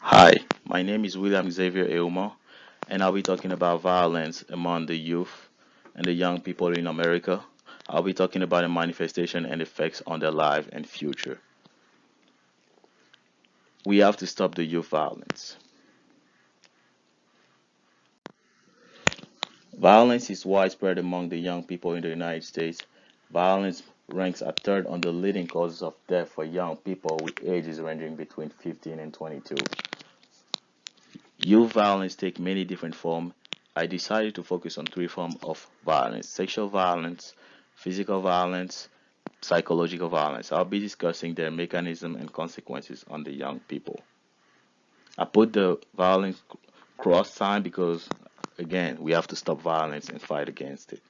Hi, my name is William Xavier Euma, and I'll be talking about violence among the youth and the young people in America. I'll be talking about the manifestation and effects on their life and future. We have to stop the youth violence. Violence is widespread among the young people in the United States. Violence ranks at third on the leading causes of death for young people with ages ranging between 15 and 22. Youth violence take many different forms. I decided to focus on three forms of violence: sexual violence, physical violence, psychological violence. I'll be discussing their mechanism and consequences on the young people. I put the violence cross sign because, again, we have to stop violence and fight against it.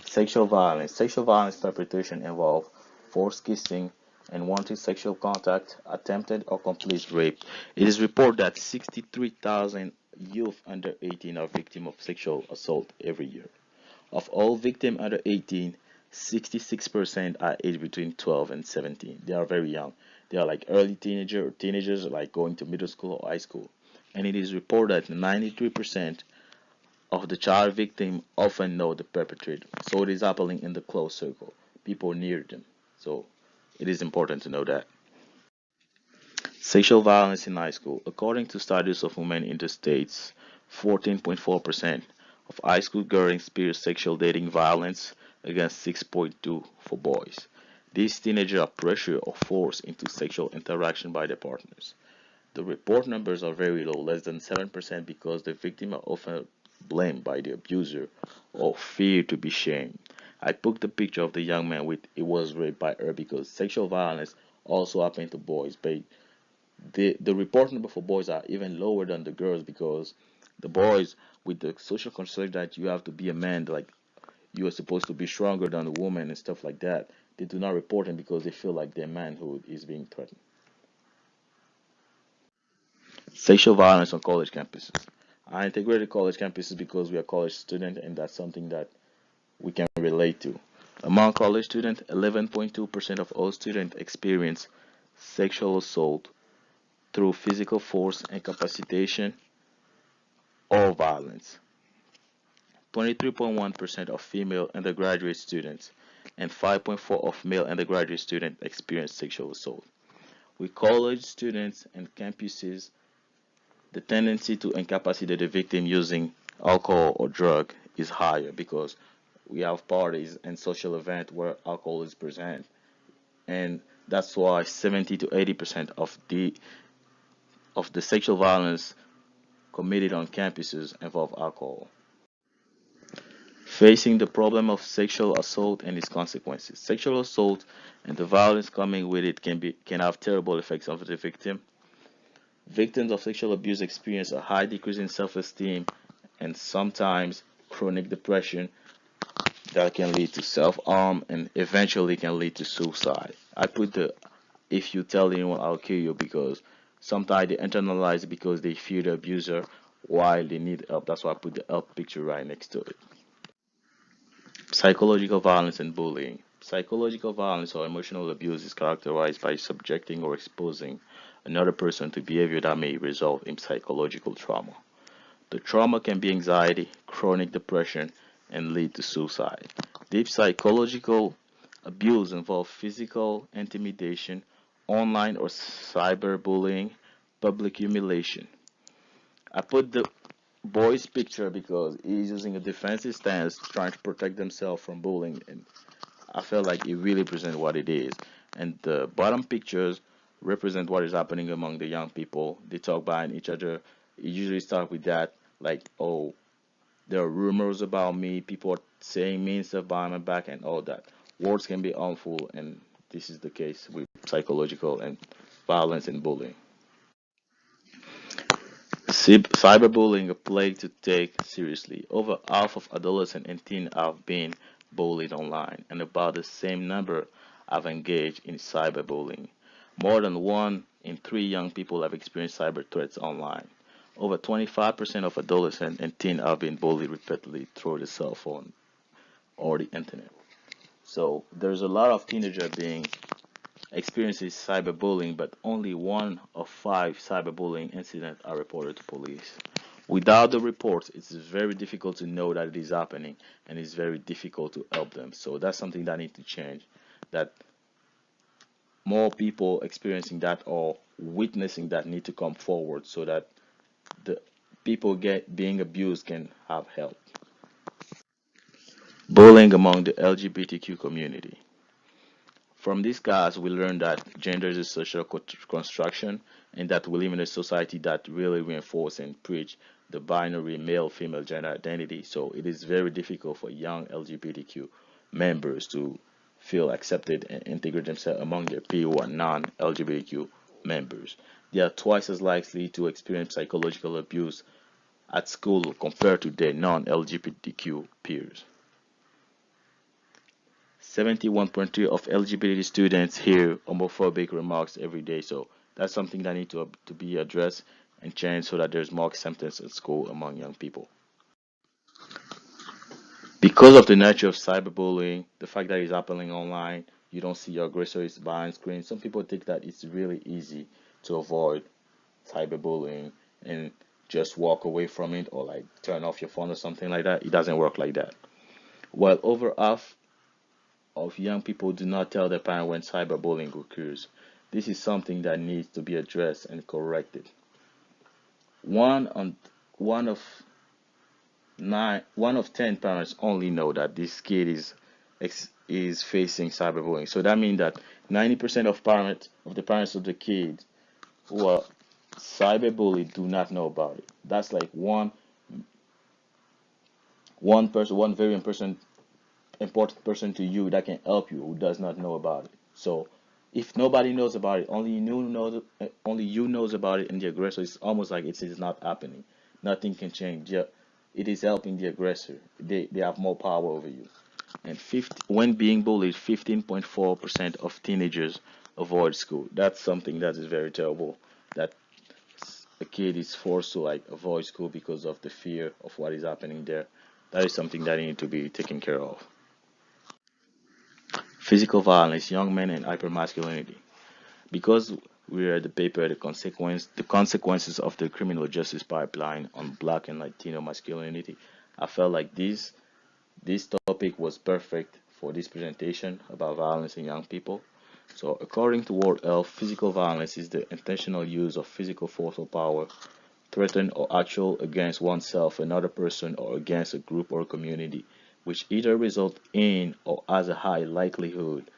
Sexual violence. Sexual violence perpetration involve forced kissing and wanton sexual contact, attempted or complete rape. It is reported that 63,000 youth under 18 are victims of sexual assault every year. Of all victims under 18, 66% are aged between 12 and 17. They are very young. They are like early teenager or teenagers like going to middle school or high school. And it is reported that 93% of the child victim often know the perpetrator. So it is happening in the close circle, people near them. So it is important to know that. Sexual violence in high school. According to studies of women in the States, 14.4% of high school girls experience sexual dating violence against 6.2 for boys. These teenagers are pressured or forced into sexual interaction by their partners. The report numbers are very low, less than 7%, because the victims are often blamed by the abuser or fear to be shamed. I took the picture of the young man with it was raped by her because sexual violence also happened to boys, but the report number for boys are even lower than the girls because the boys with the social construct that you have to be a man, like you are supposed to be stronger than a woman and stuff like that, they do not report them because they feel like their manhood is being threatened. Sexual violence on college campuses. I integrated college campuses because we are college students and that's something that we can relate to. Among college students, 11.2% of all students experience sexual assault through physical force, incapacitation, or violence. 23.1% of female undergraduate students and 5.4% of male undergraduate students experience sexual assault. With college students and campuses, the tendency to incapacitate the victim using alcohol or drug is higher because we have parties and social events where alcohol is present, and that's why 70 to 80% of the sexual violence committed on campuses involve alcohol. Facing the problem of sexual assault and its consequences. Sexual assault and the violence coming with it can have terrible effects on the victim. Victims of sexual abuse experience a high decrease in self-esteem and sometimes chronic depression that can lead to self-harm and eventually can lead to suicide. I put the if you tell anyone I'll kill you because sometimes they internalize it because they fear the abuser while they need help. That's why I put the help picture right next to it. Psychological violence and bullying. Psychological violence or emotional abuse is characterized by subjecting or exposing another person to behavior that may result in psychological trauma. The trauma can be anxiety, chronic depression, and lead to suicide. Deep psychological abuse involves physical intimidation, online or cyberbullying, public humiliation. I put the boy's picture because he's using a defensive stance trying to protect himself from bullying, and I felt like it really presents what it is. And the bottom pictures represent what is happening among the young people. They talk behind each other. It usually starts with that, like, oh, there are rumors about me, people are saying mean stuff behind my back, and all that. Words can be harmful, and this is the case with psychological and violence and bullying. Cyberbullying, a plague to take seriously. Over half of adolescents and teens have been bullied online, and about the same number have engaged in cyberbullying. More than 1 in 3 young people have experienced cyber threats online. Over 25% of adolescents and teens have been bullied repeatedly through the cell phone or the internet. So there's a lot of teenagers being experiences cyberbullying, but only 1 of 5 cyberbullying incidents are reported to police. Without the reports, it's very difficult to know that it is happening, and it's very difficult to help them. So that's something that needs to change. That more people experiencing that or witnessing that need to come forward so that the people get being abused can have help. Bullying among the LGBTQ community. From these guys, we learned that gender is a social construction and that we live in a society that really reinforces and preach the binary male-female gender identity. So it is very difficult for young LGBTQ members to feel accepted and integrate themselves among their peer who are non-LGBTQ members. They are twice as likely to experience psychological abuse at school compared to their non-LGBTQ peers. 71.3 of LGBT students hear homophobic remarks every day, so that's something that needs to be addressed and changed so that there's more acceptance at school among young people. Because of the nature of cyberbullying, the fact that it's happening online, you don't see your aggressor is behind screen. Some people think that it's really easy to avoid cyberbullying and just walk away from it or like turn off your phone or something like that. It doesn't work like that. While over half of young people do not tell their parents when cyberbullying occurs. This is something that needs to be addressed and corrected. One on one of 10 parents only know that this kid is facing cyberbullying. So that means that 90% of the parents of the kid who are cyberbullied do not know about it. That's like one person, one very important person to you that can help you who does not know about it. So if nobody knows about it, only you knows about it, and the aggressor is almost like it is not happening. Nothing can change. Yeah, it is helping the aggressor. They have more power over you. And 50, when being bullied, 15.4% of teenagers avoid school. That's something that is very terrible. That a kid is forced to like avoid school because of the fear of what is happening there. That is something that need to be taken care of. Physical violence, young men, and hypermasculinity. Because we read the paper, the consequences of the criminal justice pipeline on Black and Latino masculinity, I felt like this topic was perfect for this presentation about violence in young people. So, according to World Health, physical violence is the intentional use of physical force or power, threatened or actual, against oneself, another person, or against a group or community, which either result in or has a high likelihood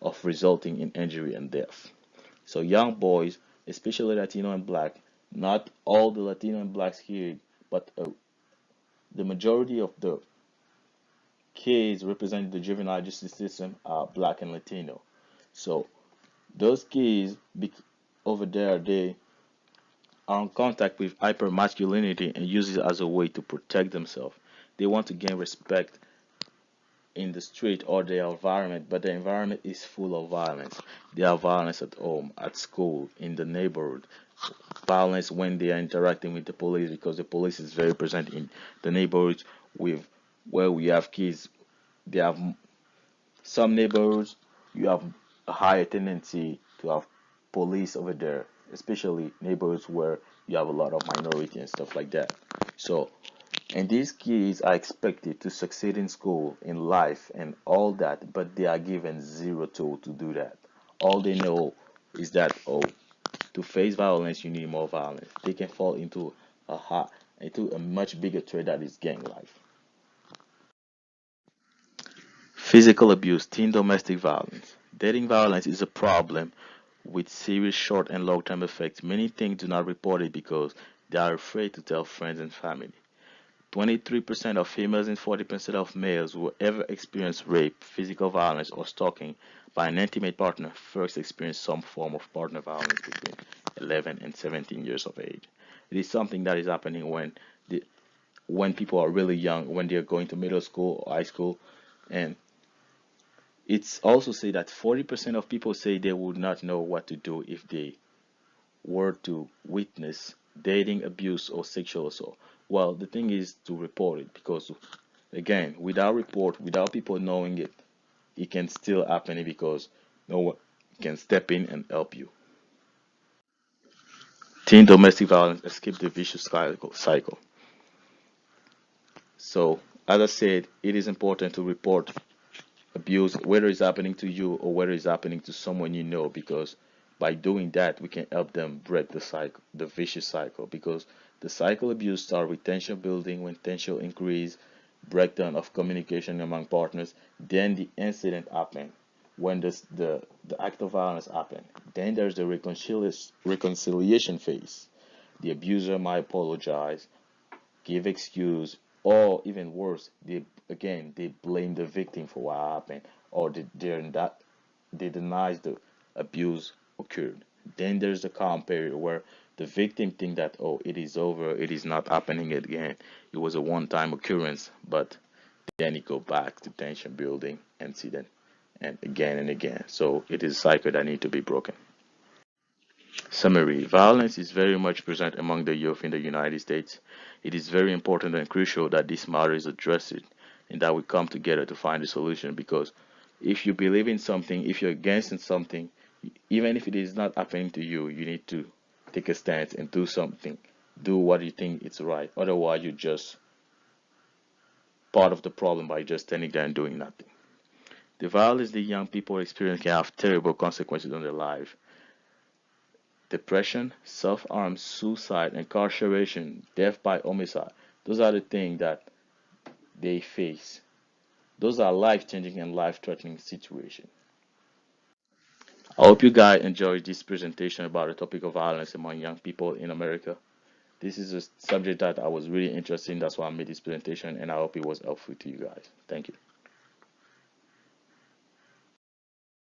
of resulting in injury and death. So young boys, especially Latino and Black, not all the Latino and Blacks here, but the majority of the kids representing the juvenile justice system are Black and Latino. So those kids over there, they are in contact with hypermasculinity and use it as a way to protect themselves. They want to gain respect in the street or their environment, but the environment is full of violence. They have violence at home, at school, in the neighborhood, violence when they are interacting with the police because the police is very present in the neighborhoods with where we have kids. They have some neighborhoods you have a higher tendency to have police over there, especially neighborhoods where you have a lot of minority and stuff like that. So and these kids are expected to succeed in school, in life, and all that, but they are given zero tool to do that. All they know is that, oh, to face violence, you need more violence. They can fall into a much bigger threat that is gang life. Physical abuse, teen domestic violence. Dating violence is a problem with serious short and long term effects. Many teens do not report it because they are afraid to tell friends and family. 23% of females and 40% of males who ever experience rape, physical violence, or stalking by an intimate partner first experience some form of partner violence between 11 and 17 years of age. It is something that is happening when people are really young, when they are going to middle school or high school, and it's also said that 40% of people say they would not know what to do if they were to witness dating abuse or sexual assault. Well, the thing is to report it because, again, without report, without people knowing it, it can still happen because no one, can step in and help you. Teen domestic violence, escape the vicious cycle. So, as I said, it is important to report abuse, whether it's happening to you or whether it's happening to someone you know, because by doing that, we can help them break the cycle, the vicious cycle. Because the cycle abuse starts with tension building, when tension increase, breakdown of communication among partners, then the incident happen. When the act of violence happen, then there's the reconciliation phase. The abuser might apologize, give excuse, or even worse, they blame the victim for what happened, or they deny the abuse occurred. Then there's the calm period where the victim think that, oh, it is over, it is not happening again, it was a one-time occurrence, but then it go back to tension building incident and again. So it is a cycle that need to be broken. Summary: violence is very much present among the youth in the United States. It is very important and crucial that this matter is addressed and that we come together to find a solution, because if you believe in something, if you're against in something, even if it is not happening to you, you need to take a stance and do something. Do what you think is right. Otherwise, you're just part of the problem by just standing there and doing nothing. The violence the young people experience can have terrible consequences on their life. Depression, self-harm, suicide, incarceration, death by homicide. Those are the things that they face. Those are life-changing and life-threatening situations. I hope you guys enjoyed this presentation about the topic of violence among young people in America. This is a subject that I was really interested in. That's why I made this presentation, and I hope it was helpful to you guys. Thank you.